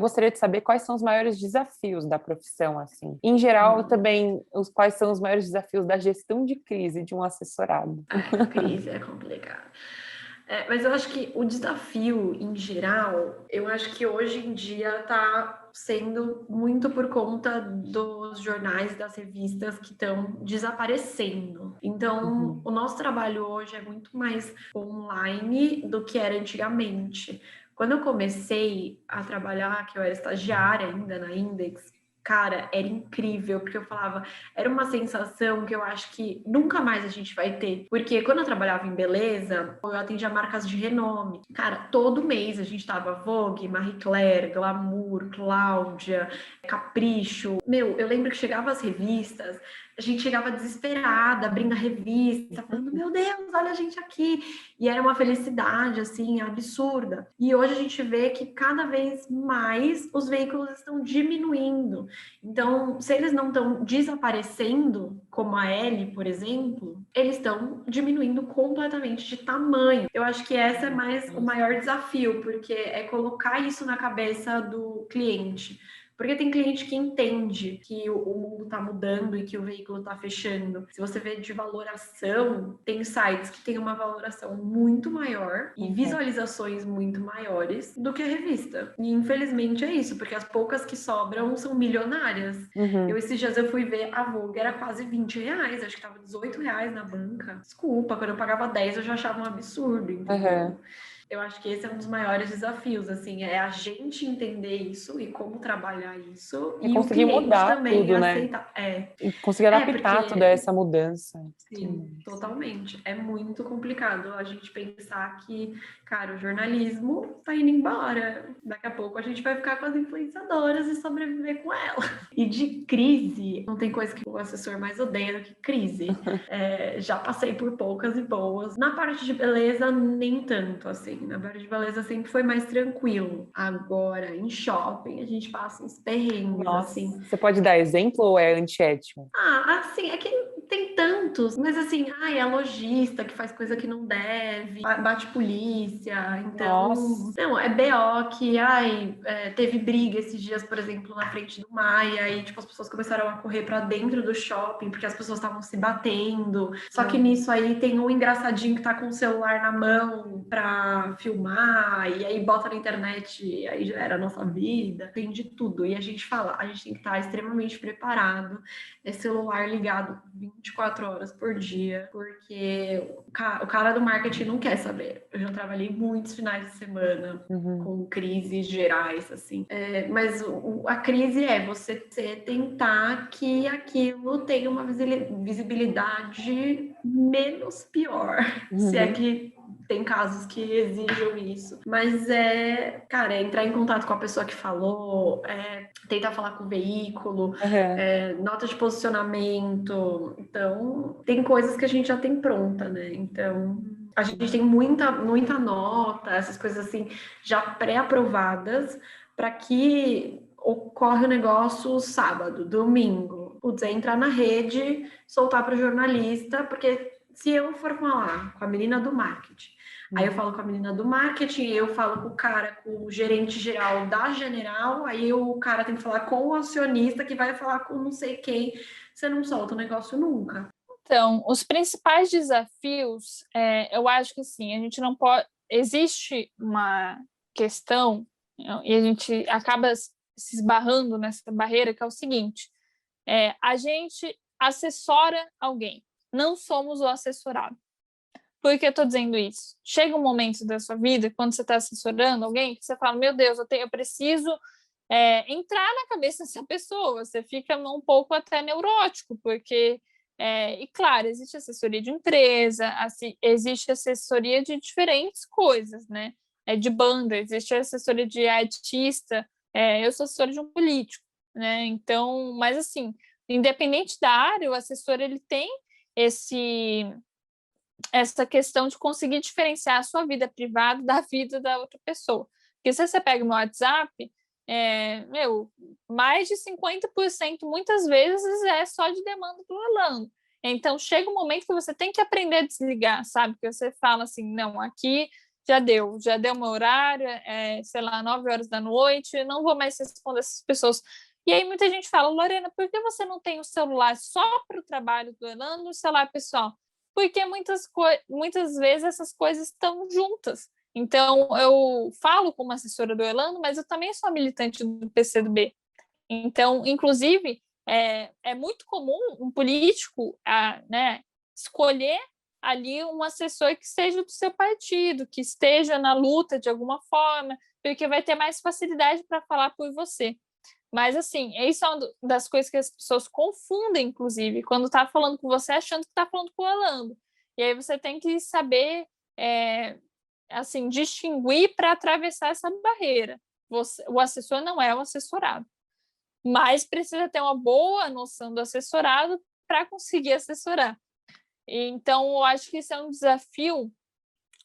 gostaria de saber quais são os maiores desafios da profissão, assim. Em geral, também, quais são os maiores desafios da gestão de crise de um assessorado. Crise é complicado. Mas eu acho que o desafio, em geral, eu acho que hoje em dia está sendo muito por conta dos jornais, das revistas que estão desaparecendo. Então, o nosso trabalho hoje é muito mais online do que era antigamente. Quando eu comecei a trabalhar, que eu era estagiária ainda na Index, cara, era incrível, porque eu falava, era uma sensação que eu acho que nunca mais a gente vai ter. Porque quando eu trabalhava em beleza, eu atendia marcas de renome. Cara, todo mês a gente tava Vogue, Marie Claire, Glamour, Cláudia, Capricho. Meu, eu lembro que chegava as revistas, a gente chegava desesperada, abrindo a revista, falando, meu Deus, olha a gente aqui. E era uma felicidade, assim, absurda. E hoje a gente vê que cada vez mais os veículos estão diminuindo. Então, se eles não estão desaparecendo, como a Elle, por exemplo, eles estão diminuindo completamente de tamanho. Eu acho que esse é mais o maior desafio, porque é colocar isso na cabeça do cliente. Porque tem cliente que entende que o mundo está mudando e que o veículo está fechando. Se você vê de valoração, tem sites que têm uma valoração muito maior e visualizações muito maiores do que a revista. E infelizmente é isso, porque as poucas que sobram são milionárias. Esses dias eu fui ver a Vogue, era quase R$20, acho que tava R$18 na banca. Desculpa, quando eu pagava 10 eu já achava um absurdo, entendeu? Eu acho que esse é um dos maiores desafios, assim, é a gente entender isso e como trabalhar isso e conseguir o cliente mudar também tudo, aceitar. E conseguir adaptar porque... toda essa mudança. Sim, totalmente. É muito complicado a gente pensar que, cara, o jornalismo tá indo embora. Daqui a pouco a gente vai ficar com as influenciadoras e sobreviver com elas. E de crise, não tem coisa que o assessor mais odeia do que crise. Já passei por poucas e boas. Na parte de beleza, nem tanto, assim. Na parte de beleza sempre foi mais tranquilo. Agora, em shopping, a gente passa uns perrengues, Nossa, assim. você pode dar exemplo ou é antiético? Assim, é que tem tantos, mas assim, é a lojista que faz coisa que não deve, bate polícia, então... Nossa. Não, é BO que, teve briga esses dias, por exemplo, na frente do Maia, e tipo, as pessoas começaram a correr pra dentro do shopping, porque as pessoas estavam se batendo, só que nisso aí tem um engraçadinho que tá com o celular na mão pra filmar, e aí bota na internet, e aí já era a nossa vida, tem de tudo, e a gente tem que estar extremamente preparado, celular ligado 24 horas por dia, porque o cara do marketing não quer saber. Eu já trabalhei muitos finais de semana com crises gerais, assim. Mas a crise é você tentar que aquilo tenha uma visibilidade menos pior, se é que tem casos que exijam isso. Mas cara, entrar em contato com a pessoa que falou, tentar falar com o veículo, nota de posicionamento. Então, tem coisas que a gente já tem pronta, né? Então, a gente tem muita nota, essas coisas assim, já pré-aprovadas, para que ocorre o negócio sábado, domingo. Putz, é entrar na rede, soltar para o jornalista, porque se eu for falar com a menina do marketing, aí eu falo com a menina do marketing, eu falo com o cara, com o gerente geral da General, aí o cara tem que falar com o acionista, que vai falar com não sei quem. Você não solta o negócio nunca. Então, os principais desafios, eu acho que sim, a gente não pode... Existe uma questão, e a gente acaba se esbarrando nessa barreira, que é o seguinte, a gente assessora alguém, não somos o assessorado. Por que eu estou dizendo isso? Chega um momento da sua vida, quando você está assessorando alguém, que você fala, meu Deus, eu preciso entrar na cabeça dessa pessoa, você fica um pouco até neurótico, porque, e claro, existe assessoria de empresa, existe assessoria de diferentes coisas, né? De banda, existe assessoria de artista, eu sou assessora de um político, né? Então, mas assim, independente da área, o assessor ele tem essa questão de conseguir diferenciar a sua vida privada da vida da outra pessoa. Porque se você pega o meu WhatsApp, mais de 50% muitas vezes é só de demanda do Orlando. Então, chega um momento que você tem que aprender a desligar, sabe? Que você fala assim, não, aqui já deu meu horário, sei lá, 9 horas da noite, não vou mais responder essas pessoas. E aí muita gente fala, Lorena, por que você não tem o celular só para o trabalho do Orlando e o celular pessoal? Porque muitas vezes essas coisas estão juntas. Então, eu falo como assessora do Orlando, mas eu também sou militante do PCdoB. Então, inclusive, é muito comum um político né, escolher ali um assessor que seja do seu partido, que esteja na luta de alguma forma, porque vai ter mais facilidade para falar por você. Mas, assim, isso é uma das coisas que as pessoas confundem, inclusive, quando está falando com você, achando que está falando com o Orlando. E aí você tem que saber, assim, distinguir para atravessar essa barreira. O assessor não é o assessorado, mas precisa ter uma boa noção do assessorado para conseguir assessorar. Então, eu acho que esse é um desafio,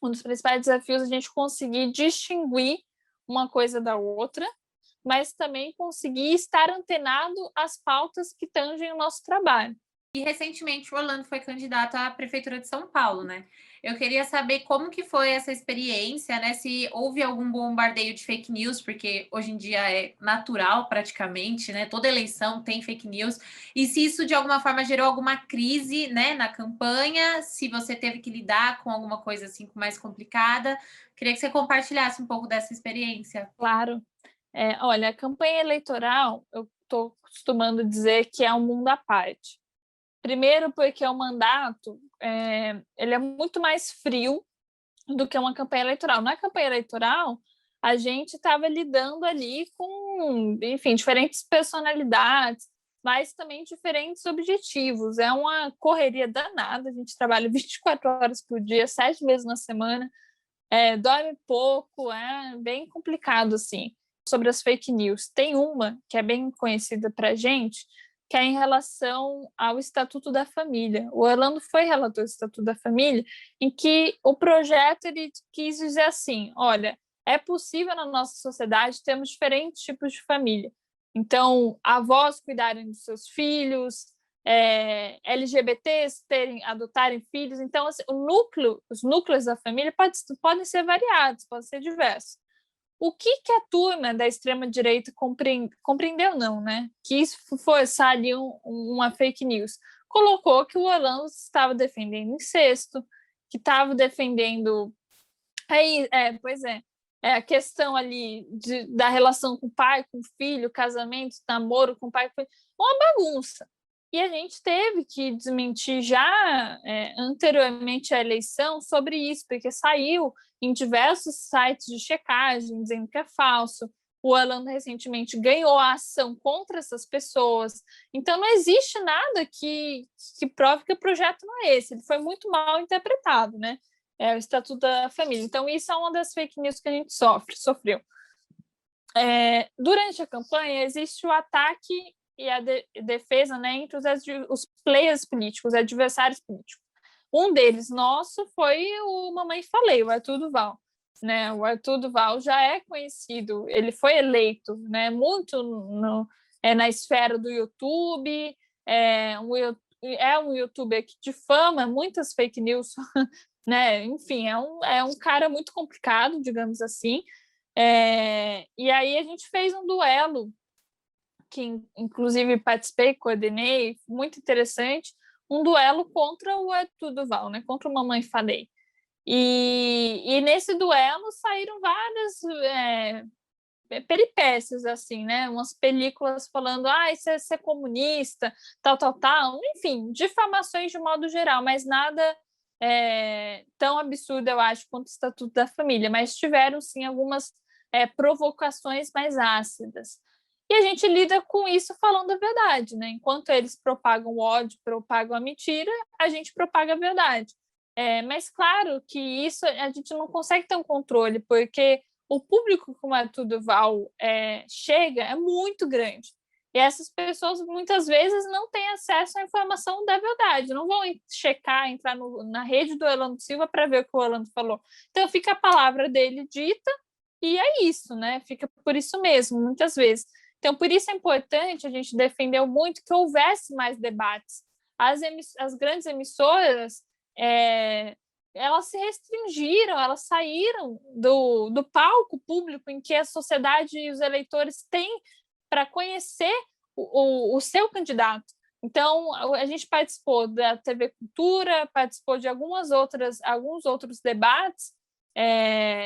um dos principais desafios, a gente conseguir distinguir uma coisa da outra, mas também conseguir estar antenado às pautas que tangem o nosso trabalho. E recentemente o Orlando foi candidato à Prefeitura de São Paulo, né? Eu queria saber como que foi essa experiência, né? Se houve algum bombardeio de fake news, porque hoje em dia é natural praticamente, né? Toda eleição tem fake news. E se isso de alguma forma gerou alguma crise, né, na campanha, se você teve que lidar com alguma coisa assim mais complicada. Queria que você compartilhasse um pouco dessa experiência. Claro. Olha, a campanha eleitoral, eu estou costumando dizer que é um mundo à parte. Primeiro porque o mandato ele é muito mais frio do que uma campanha eleitoral. Na campanha eleitoral, a gente estava lidando ali com, enfim, diferentes personalidades, mas também diferentes objetivos. É uma correria danada, a gente trabalha 24 horas por dia, 7 vezes na semana, dorme pouco, é bem complicado, assim. Sobre as fake news, tem uma que é bem conhecida para a gente, que é em relação ao Estatuto da Família. O Orlando foi relator do Estatuto da Família, em que o projeto ele quis dizer assim, olha, é possível na nossa sociedade termos diferentes tipos de família. Então, avós cuidarem dos seus filhos, LGBTs adotarem filhos. Então, assim, os núcleos da família podem ser variados, podem ser diversos. O que a turma da extrema-direita compreendeu, não, né? Que isso fosse ali uma fake news. Colocou que o Orlando estava defendendo incesto, que estava defendendo... a questão ali da relação com o pai, com o filho, casamento, namoro com o pai, com o filho, uma bagunça. E a gente teve que desmentir já anteriormente à eleição sobre isso, porque saiu em diversos sites de checagem dizendo que é falso. O Orlando recentemente ganhou a ação contra essas pessoas. Então, não existe nada que prove que o projeto não é esse. Ele foi muito mal interpretado, né? O Estatuto da Família. Então, isso é uma das fake news que a gente sofreu. Durante a campanha, existe o ataque e a defesa, né, entre os players políticos, adversários políticos. Um deles, nosso, foi o Mamãe Falei, o Arthur Duval. Né? O Arthur Duval já é conhecido, ele foi eleito, né, muito na esfera do YouTube, é um youtuber que difama muitas fake news, né? Enfim, é um cara muito complicado, digamos assim. E aí a gente fez um duelo, que inclusive participei, coordenei, muito interessante, um duelo contra o Arthur Duval, né? Contra o Mamãe Falei. E nesse duelo saíram várias peripécias, assim, né? Umas películas falando, isso é comunista, tal, enfim, difamações de modo geral, mas nada tão absurdo, eu acho, quanto o Estatuto da Família, mas tiveram, sim, algumas provocações mais ácidas. E a gente lida com isso falando a verdade, né? Enquanto eles propagam o ódio, propagam a mentira, a gente propaga a verdade. Mas claro que isso a gente não consegue ter um controle, porque o público que o Arthur Duval chega é muito grande. E essas pessoas muitas vezes não têm acesso à informação da verdade, não vão entrar na rede do Orlando Silva para ver o que o Orlando falou. Então fica a palavra dele dita e é isso, né? Fica por isso mesmo, muitas vezes. Então, por isso é importante, a gente defendeu muito que houvesse mais debates. As grandes emissoras elas se restringiram, elas saíram do palco público em que a sociedade e os eleitores têm para conhecer o seu candidato. Então, a gente participou da TV Cultura, participou de alguns outros debates,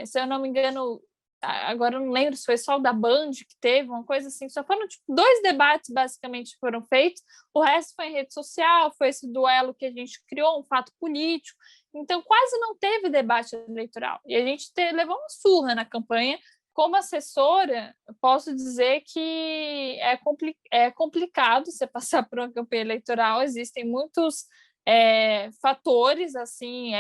se eu não me engano, agora eu não lembro se foi só o da Band que teve, uma coisa assim, só foram 2 debates basicamente que foram feitos, o resto foi em rede social, foi esse duelo que a gente criou, um fato político, então quase não teve debate eleitoral, e a gente levou uma surra na campanha. Como assessora, posso dizer que é complicado você passar por uma campanha eleitoral, existem muitos fatores, assim,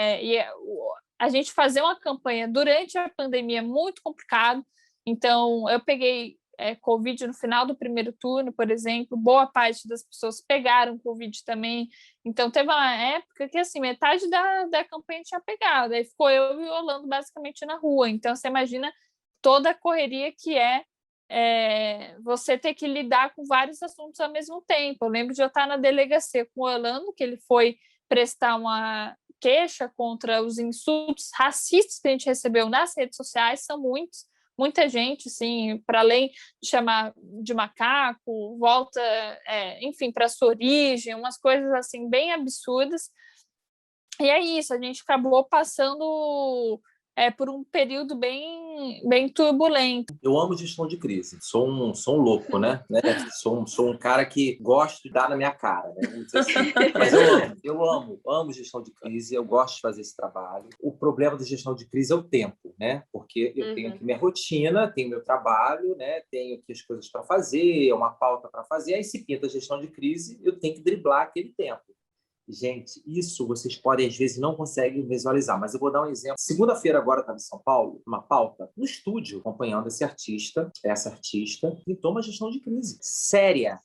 a gente fazer uma campanha durante a pandemia é muito complicado, então eu peguei Covid no final do primeiro turno, por exemplo, boa parte das pessoas pegaram Covid também, então teve uma época que assim, metade da campanha tinha pegado, aí ficou eu e o Orlando basicamente na rua, então você imagina toda a correria que você ter que lidar com vários assuntos ao mesmo tempo. Eu lembro de eu estar na delegacia com o Orlando, que ele foi prestar uma queixa contra os insultos racistas que a gente recebeu nas redes sociais, são muita gente, assim, para além de chamar de macaco, volta, enfim, para a sua origem, umas coisas assim bem absurdas. E é isso, a gente acabou passando por um período bem turbulento. Eu amo gestão de crise, sou um louco, né? Sou um cara que gosto de dar na minha cara, né? Vamos dizer assim. Mas eu amo gestão de crise, eu gosto de fazer esse trabalho. O problema da gestão de crise é o tempo, né? Porque eu tenho aqui minha rotina, tenho meu trabalho, né? Tenho aqui as coisas para fazer, uma pauta para fazer, aí se pinta a gestão de crise, eu tenho que driblar aquele tempo. Gente, isso vocês podem, às vezes, não conseguem visualizar, mas eu vou dar um exemplo. Segunda-feira, agora, estava em São Paulo, uma pauta no estúdio, acompanhando essa artista, pintou uma gestão de crise. Séria.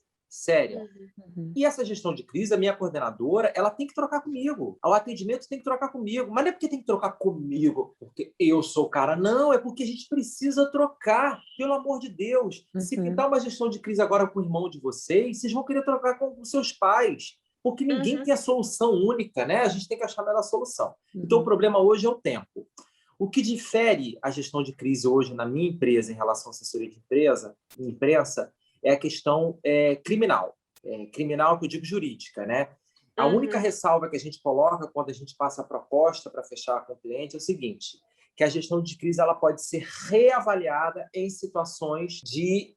E essa gestão de crise, a minha coordenadora, ela tem que trocar comigo. O atendimento tem que trocar comigo. Mas não é porque tem que trocar comigo, porque eu sou o cara. Não, é porque a gente precisa trocar. Pelo amor de Deus. Se pintar uma gestão de crise agora com o irmão de vocês vão querer trocar com os seus pais. Porque ninguém tem a solução única, né? A gente tem que achar a melhor solução. Então, o problema hoje é o tempo. O que difere a gestão de crise hoje na minha empresa em relação à assessoria de imprensa é a questão criminal. Criminal que eu digo jurídica, né? A única ressalva que a gente coloca quando a gente passa a proposta para fechar com o cliente é o seguinte, que a gestão de crise ela pode ser reavaliada em situações de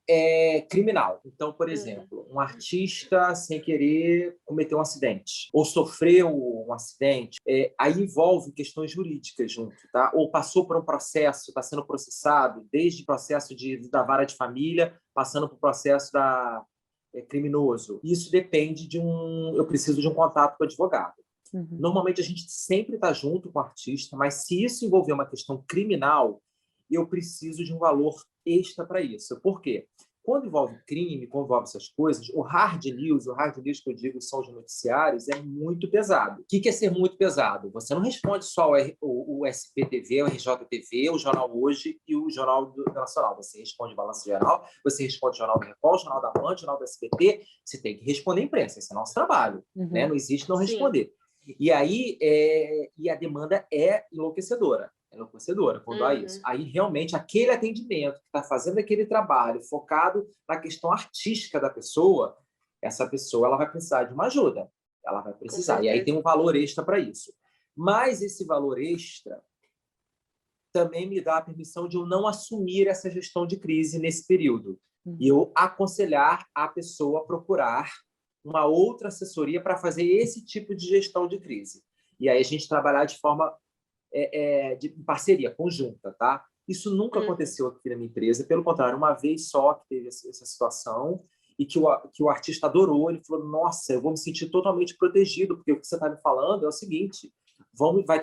criminal. Então, por exemplo, um artista, sem querer, cometeu um acidente ou sofreu um acidente, aí envolve questões jurídicas junto, tá? Ou passou por um processo, está sendo processado, desde o processo da vara de família, passando por processo criminoso. Isso depende eu preciso de um contato com o advogado. Normalmente a gente sempre está junto com o artista, mas se isso envolver uma questão criminal, eu preciso de um valor extra para isso. Por quê? Quando envolve crime, quando envolve essas coisas, o hard news que eu digo são os noticiários, é muito pesado. O que é ser muito pesado? Você não responde só o SPTV, o RJTV, o Jornal Hoje e o Jornal Nacional. Você responde o Balanço Geral, você responde o Jornal da Record, o Jornal da Band, o Jornal do SBT. Você tem que responder a imprensa, esse é nosso trabalho. Né? Não existe não responder. E aí e a demanda é enlouquecedora quando há isso. Aí, realmente, aquele atendimento que está fazendo aquele trabalho focado na questão artística da pessoa, essa pessoa ela vai precisar de uma ajuda. Ela vai precisar. E aí tem um valor extra para isso. Mas esse valor extra também me dá a permissão de eu não assumir essa gestão de crise nesse período. E eu aconselhar a pessoa a procurar uma outra assessoria para fazer esse tipo de gestão de crise. E aí a gente trabalhar de forma de parceria, conjunta, tá? Isso nunca aconteceu aqui na minha empresa, pelo contrário, uma vez só que teve essa situação e que o artista adorou, ele falou, nossa, eu vou me sentir totalmente protegido, porque o que você está me falando é o seguinte, vai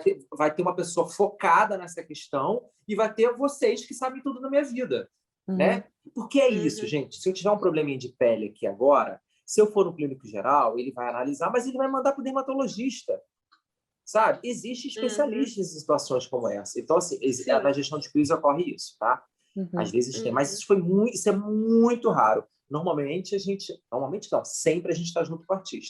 ter uma pessoa focada nessa questão e vai ter vocês que sabem tudo na minha vida, né? Porque é isso, gente, se eu tiver um probleminha de pele aqui agora, se eu for no clínico geral, ele vai analisar, mas ele vai mandar para o dermatologista. Sabe? Existem especialistas em situações como essa. Então, assim, na gestão de crise ocorre isso, tá? Às vezes tem, mas isso é muito raro. Normalmente não, sempre a gente está junto com o artista.